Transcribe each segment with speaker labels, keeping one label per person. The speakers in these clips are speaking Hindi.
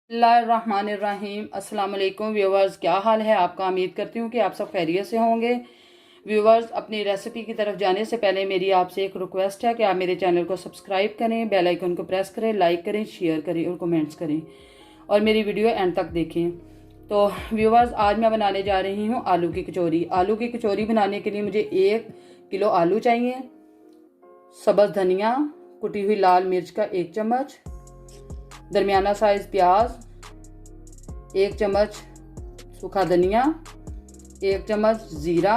Speaker 1: बिस्मिल्लाहिर्रहमानिर्रहीम। अस्सलाम वालेकुम व्यूवर्स, क्या हाल है आपका। उम्मीद करती हूँ कि आप सब खैरियत से होंगे। व्यूवर्स, अपनी रेसिपी की तरफ जाने से पहले मेरी आपसे एक रिक्वेस्ट है कि आप मेरे चैनल को सब्सक्राइब करें, बेल आइकन को प्रेस करें, लाइक करें, शेयर करें और कमेंट्स करें और मेरी वीडियो एंड तक देखें। तो व्यूवर्स, आज मैं बनाने जा रही हूँ आलू की कचौरी। आलू की कचौरी बनाने के लिए मुझे 1 किलो आलू चाहिए, सब्ज़ धनिया, कुटी हुई लाल मिर्च का 1 चम्मच, दरमियाना साइज प्याज, 1 चम्मच सूखा धनिया, 1 चम्मच ज़ीरा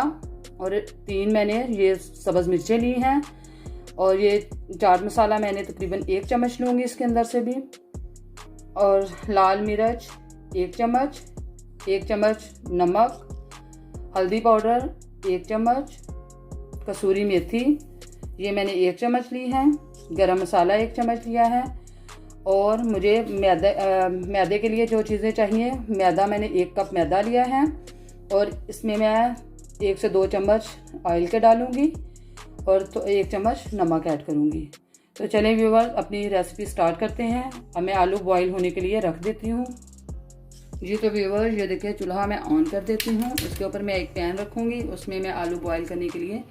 Speaker 1: और 3 मैंने ये सब्ज़ मिर्चें ली हैं। और ये चाट मसाला मैंने तकरीबन 1 चम्मच लूँगी इसके अंदर से भी। और लाल मिर्च 1 चम्मच, 1 चम्मच नमक, हल्दी पाउडर 1 चम्मच, कसूरी मेथी ये मैंने 1 चम्मच ली है, गरम मसाला 1 चम्मच लिया है। और मुझे मैदे के लिए जो चीज़ें चाहिए, मैदा मैंने 1 कप मैदा लिया है और इसमें मैं 1 से 2 चम्मच ऑयल के डालूँगी और तो 1 चम्मच नमक ऐड करूँगी। तो चलें व्यूवर्स, अपनी रेसिपी स्टार्ट करते हैं। अब मैं आलू बॉईल होने के लिए रख देती हूँ। जी तो व्यूवर्स, ये देखिए चूल्हा मैं ऑन कर देती हूँ। इसके ऊपर मैं एक पैन रखूँगी, उसमें मैं आलू बॉईल करने के लिए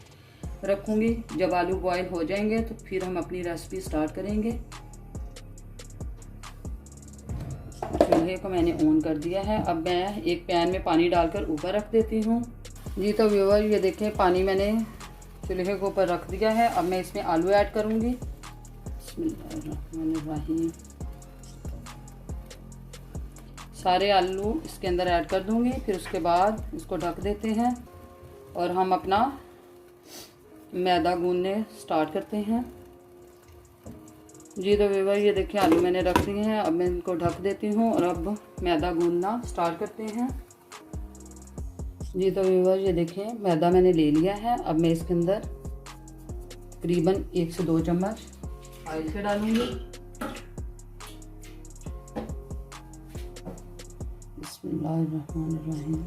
Speaker 1: रखूँगी। जब आलू बॉईल हो जाएंगे तो फिर हम अपनी रेसिपी स्टार्ट करेंगे। चूल्हे को मैंने ऑन कर दिया है। अब मैं एक पैन में पानी डालकर ऊपर रख देती हूँ। जी तो व्यूवर, ये देखें पानी मैंने चूल्हे के ऊपर रख दिया है। अब मैं इसमें आलू ऐड करूँगी। बिस्मिल्लाहिर्रहमानिर्रहीम। सारे आलू इसके अंदर ऐड कर दूँगी। फिर उसके बाद इसको ढक देते हैं और हम अपना मैदा गूंदने स्टार्ट करते हैं। जी तो व्यूवर, ये देखिए आलू मैंने रख दिए हैं। अब मैं इनको ढक देती हूँ और अब मैदा गूंदना स्टार्ट करते हैं। जी तो व्यूवर, ये देखिए मैदा मैंने ले लिया है। अब मैं इसके अंदर तकरीबन 1 से 2 चम्मच ऑयल के डालूंगी। बिस्मिल्लाहिर्रहमानिर्रहीम।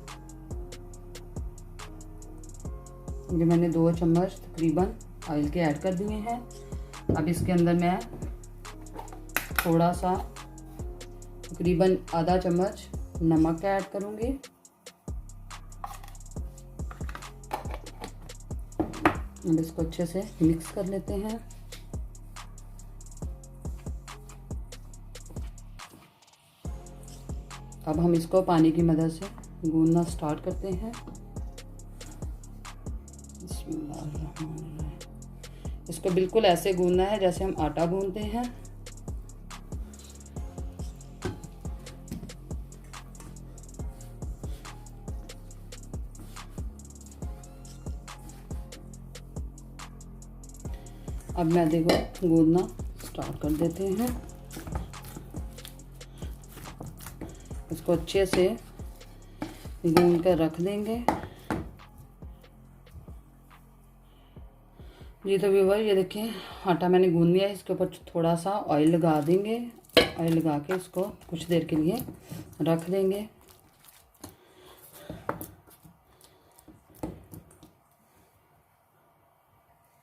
Speaker 1: ये मैंने 2 चम्मच तकरीबन ऑयल के ऐड कर दिए हैं। अब इसके अंदर मैं थोड़ा सा तकरीबन आधा चम्मच नमक ऐड करूँगी। अब इसको अच्छे से मिक्स कर लेते हैं। अब हम इसको पानी की मदद से गूंदना स्टार्ट करते हैं। इसको बिल्कुल ऐसे गूंदना है जैसे हम आटा गूंदते हैं। अब मैदे को गूंदना स्टार्ट कर देते हैं। इसको अच्छे से गूंद कर रख देंगे। जी तो व्यूवर, ये देखिए आटा मैंने गूंद लिया है। इसके ऊपर थोड़ा सा ऑयल लगा देंगे। ऑयल लगा के इसको कुछ देर के लिए रख देंगे।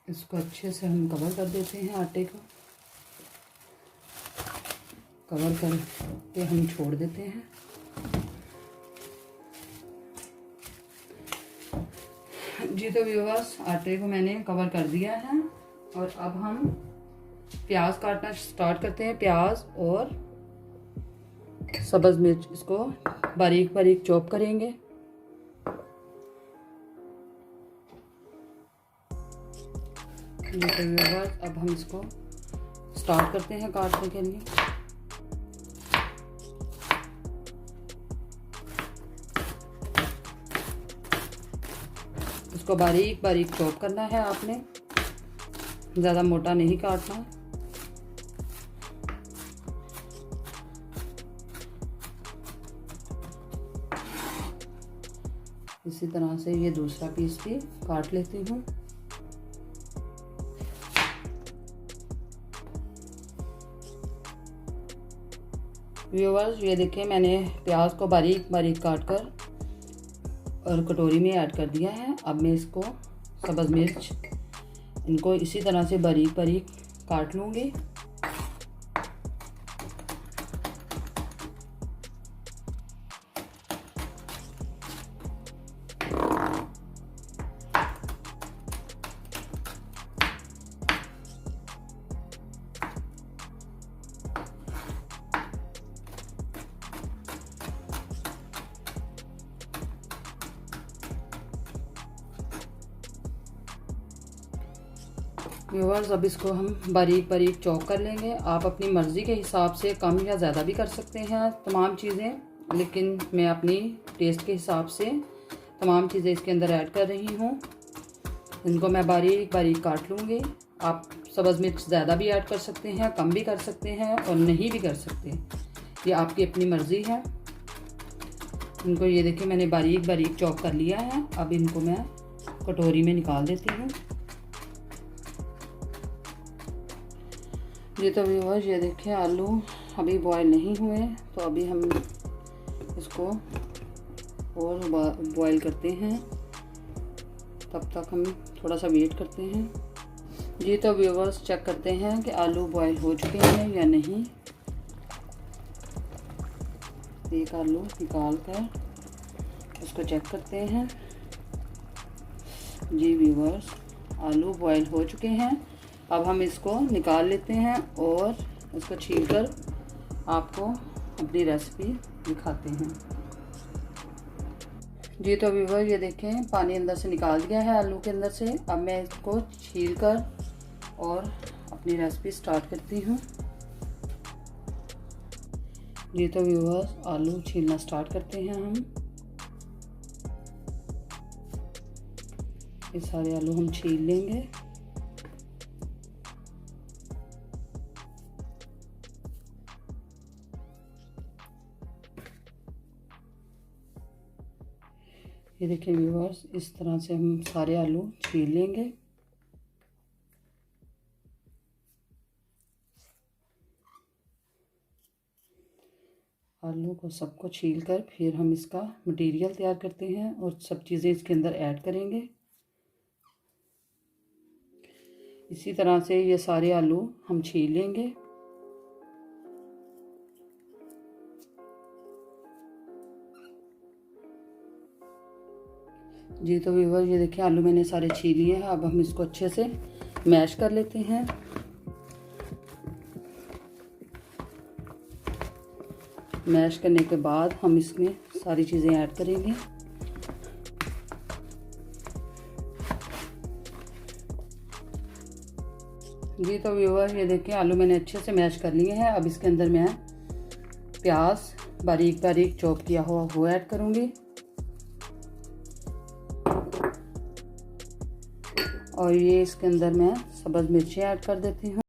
Speaker 1: इसको अच्छे से हम कवर कर देते हैं। आटे को कवर करके हम छोड़ देते हैं। जी तो व्यूवर्स, आटे को मैंने कवर कर दिया है और अब हम प्याज काटना स्टार्ट करते हैं। प्याज और सब्ज़ मिर्च इसको बारीक बारीक चॉप करेंगे। जी तो व्यूवर्स, अब हम इसको स्टार्ट करते हैं काटने के लिए। इसको बारीक बारीक चॉप करना है आपने, ज़्यादा मोटा नहीं काटना। इसी तरह से ये दूसरा पीस भी काट लेती हूँ। व्यूवर्स, ये देखिए मैंने प्याज को बारीक बारीक काट कर और कटोरी में ऐड कर दिया है। अब मैं इसको सब्ज़ मिर्च इनको इसी तरह से बारीक बारीक काट लूँगी। व्यूअर्स अब इसको हम बारीक बारीक चॉप कर लेंगे। आप अपनी मर्ज़ी के हिसाब से कम या ज़्यादा भी कर सकते हैं तमाम चीज़ें, लेकिन मैं अपनी टेस्ट के हिसाब से तमाम चीज़ें इसके अंदर ऐड कर रही हूँ। इनको मैं बारीक बारीक काट लूँगी। आप सब्ज़ मिर्च ज़्यादा भी ऐड कर सकते हैं, कम भी कर सकते हैं और नहीं भी कर सकते, ये आपकी अपनी मर्ज़ी है। इनको ये देखिए मैंने बारीक बारीक चॉप कर लिया है। अब इनको मैं कटोरी में निकाल देती हूँ। ये तो व्यूअर्स ये देखिए आलू अभी बॉयल नहीं हुए, तो अभी हम इसको और बॉयल करते हैं। तब तक हम थोड़ा सा वेट करते हैं। जी तो व्यूअर्स चेक करते हैं कि आलू बॉयल हो चुके हैं या नहीं। एक आलू निकाल कर इसको चेक करते हैं। जी व्यूअर्स आलू बॉयल हो चुके हैं। अब हम इसको निकाल लेते हैं और इसको छीलकर आपको अपनी रेसिपी दिखाते हैं। जी तो व्यूअर्स ये देखें पानी अंदर से निकाल दिया है आलू के अंदर से। अब मैं इसको छीलकर और अपनी रेसिपी स्टार्ट करती हूँ। जी तो व्यूअर्स आलू छीलना स्टार्ट करते हैं हम। ये सारे आलू हम छील लेंगे। ये देखिए व्यूअर्स इस तरह से हम सारे आलू छील लेंगे। आलू को सबको छीलकर फिर हम इसका मटेरियल तैयार करते हैं और सब चीज़ें इसके अंदर ऐड करेंगे। इसी तरह से ये सारे आलू हम छील लेंगे। जी तो व्यूअर ये देखिए आलू मैंने सारे छील लिए हैं। अब हम इसको अच्छे से मैश कर लेते हैं। मैश करने के बाद हम इसमें सारी चीज़ें ऐड करेंगे। जी तो व्यूअर ये देखिए आलू मैंने अच्छे से मैश कर लिए हैं। अब इसके अंदर मैं प्याज बारीक बारीक चॉप किया हुआ वो ऐड करूँगी और ये इसके अंदर मैं सब्ज़ मिर्ची ऐड कर देती हूँ।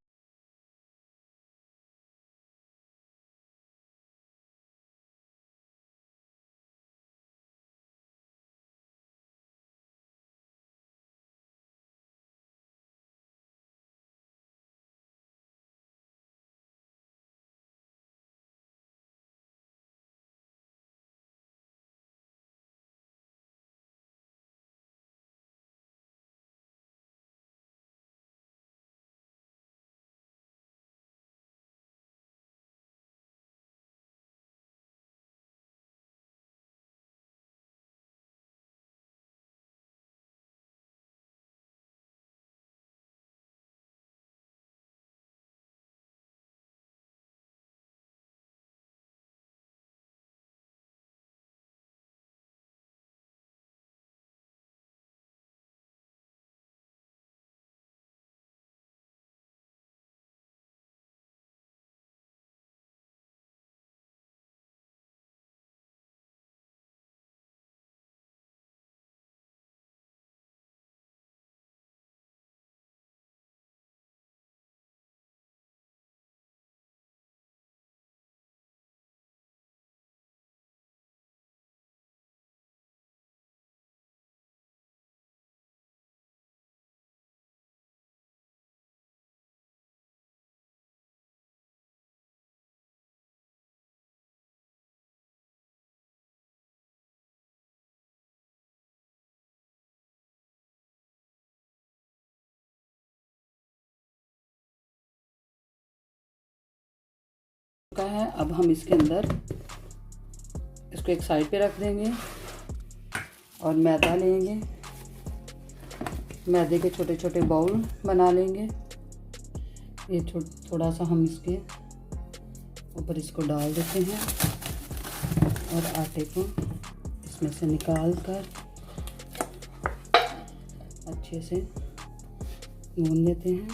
Speaker 1: का है अब हम इसके अंदर इसको एक साइड पे रख देंगे और मैदा लेंगे। मैदे के छोटे छोटे बाउल बना लेंगे। ये थोड़ा सा हम इसके ऊपर इसको डाल देते हैं और आटे को इसमें से निकाल कर अच्छे से भून देते हैं।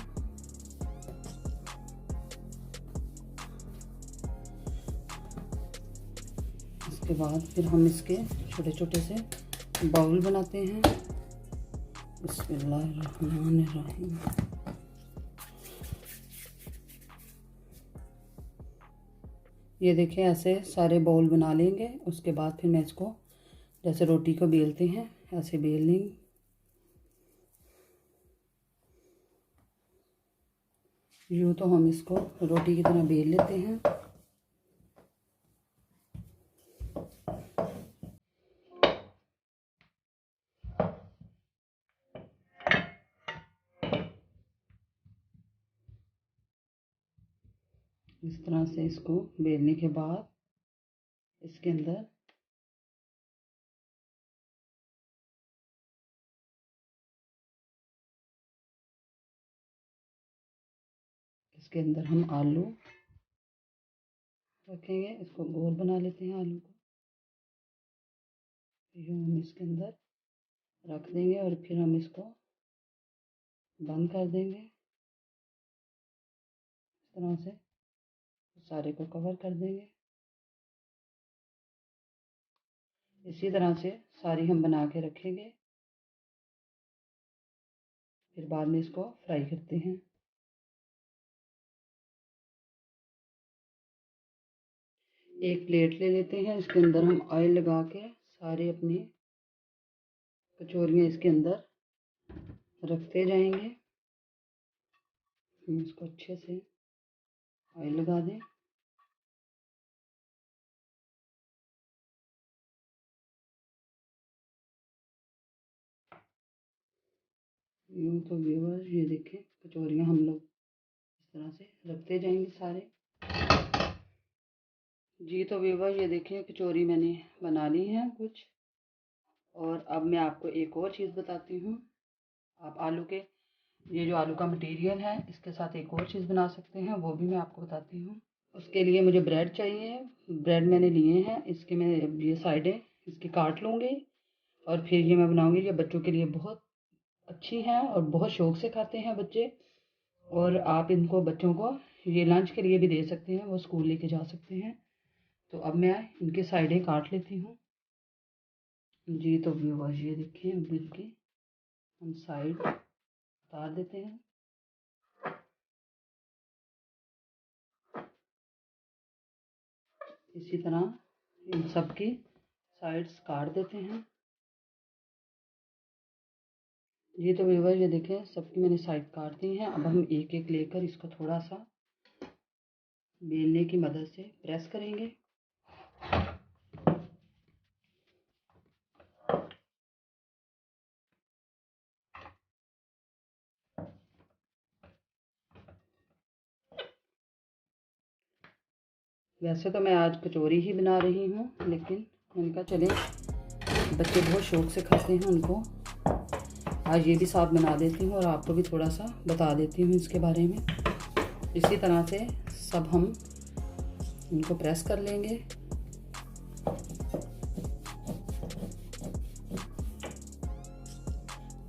Speaker 1: इसके बाद फिर हम इसके छोटे छोटे से बाउल बनाते हैं। बिस्मिल्लाहिर्रहमानिर्रहीम। ये देखें, ऐसे सारे बाउल बना लेंगे। उसके बाद फिर मैं इसको जैसे रोटी को बेलते हैं ऐसे बेल लेंगे। यूँ तो हम इसको रोटी की तरह बेल लेते हैं। इस तरह से इसको बेलने के बाद इसके अंदर हम आलू रखेंगे। इसको गोल बना लेते हैं आलू को। यूँ हम इसके अंदर रख देंगे और फिर हम इसको बंद कर देंगे। इस तरह से सारे को कवर कर देंगे। इसी तरह से सारी हम बना के रखेंगे। फिर बाद में इसको फ्राई करते हैं। एक प्लेट ले लेते हैं। इसके अंदर हम ऑयल लगा के सारे अपनी कचौरियाँ इसके अंदर रखते जाएंगे। हम इसको अच्छे से ऑयल लगा दें। यूँ तो व्यूअर्स ये देखें, कचौरियाँ हम लोग इस तरह से रखते जाएंगे सारे। जी तो व्यूअर्स ये देखें, कचौरी मैंने बना ली है कुछ। और अब मैं आपको एक और चीज़ बताती हूँ। आप आलू के ये जो आलू का मटेरियल है इसके साथ एक और चीज़ बना सकते हैं, वो भी मैं आपको बताती हूँ। उसके लिए मुझे ब्रेड चाहिए। ब्रेड मैंने लिए हैं। इसके मैं ये साइडें इसकी काट लूँगी और फिर ये मैं बनाऊँगी। ये बच्चों के लिए बहुत अच्छी हैं और बहुत शौक़ से खाते हैं बच्चे। और आप इनको बच्चों को ये लंच के लिए भी दे सकते हैं, वो स्कूल लेके जा सकते हैं। तो अब मैं इनकी साइडें काट लेती हूँ। जी तो व्यूअर्स ये देखिए, अब इनकी हम साइड उतार देते हैं। इसी तरह इन सब की साइड्स काट देते हैं। ये तो व्यूअर्स ये देखें, सबकी मैंने साइड काट दी हैं। अब हम एक एक लेकर इसको थोड़ा सा बेलने की मदद से प्रेस करेंगे। वैसे तो मैं आज कचौरी ही बना रही हूँ, लेकिन मैंने कहा चले बच्चे बहुत शौक़ से खाते हैं, उनको आज ये भी साथ बना देती हूँ और आपको भी थोड़ा सा बता देती हूँ इसके बारे में। इसी तरह से सब हम इनको प्रेस कर लेंगे।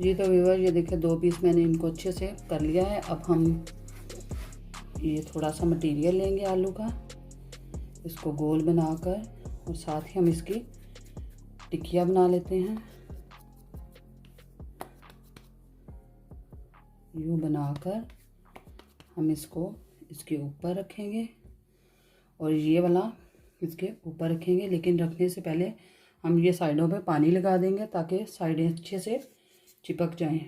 Speaker 1: जी तो व्यूअर ये देखिए, 2 पीस मैंने इनको अच्छे से कर लिया है। अब हम ये थोड़ा सा मटेरियल लेंगे आलू का, इसको गोल बनाकर और साथ ही हम इसकी टिक्कियाँ बना लेते हैं। यूँ बनाकर हम इसको इसके ऊपर रखेंगे और ये वाला इसके ऊपर रखेंगे। लेकिन रखने से पहले हम ये साइडों पे पानी लगा देंगे ताकि साइडें अच्छे से चिपक जाएं।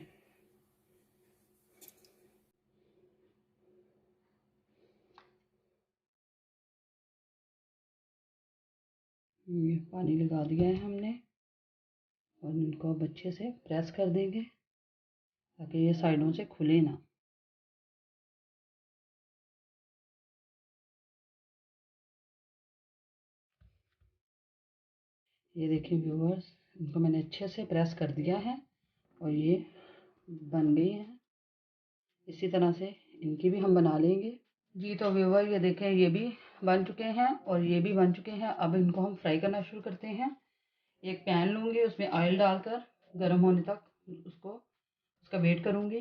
Speaker 1: ये पानी लगा दिया है हमने और इनको अब अच्छे से प्रेस कर देंगे ताकि ये साइडों से खुले ना। ये देखिए व्यूअर्स, इनको मैंने अच्छे से प्रेस कर दिया है और ये बन गई हैं। इसी तरह से इनकी भी हम बना लेंगे। जी तो व्यूअर ये देखें, ये भी बन चुके हैं और ये भी बन चुके हैं। अब इनको हम फ्राई करना शुरू करते हैं। एक पैन लूँगी, उसमें ऑयल डालकर गर्म होने तक उसका वेट करूँगी।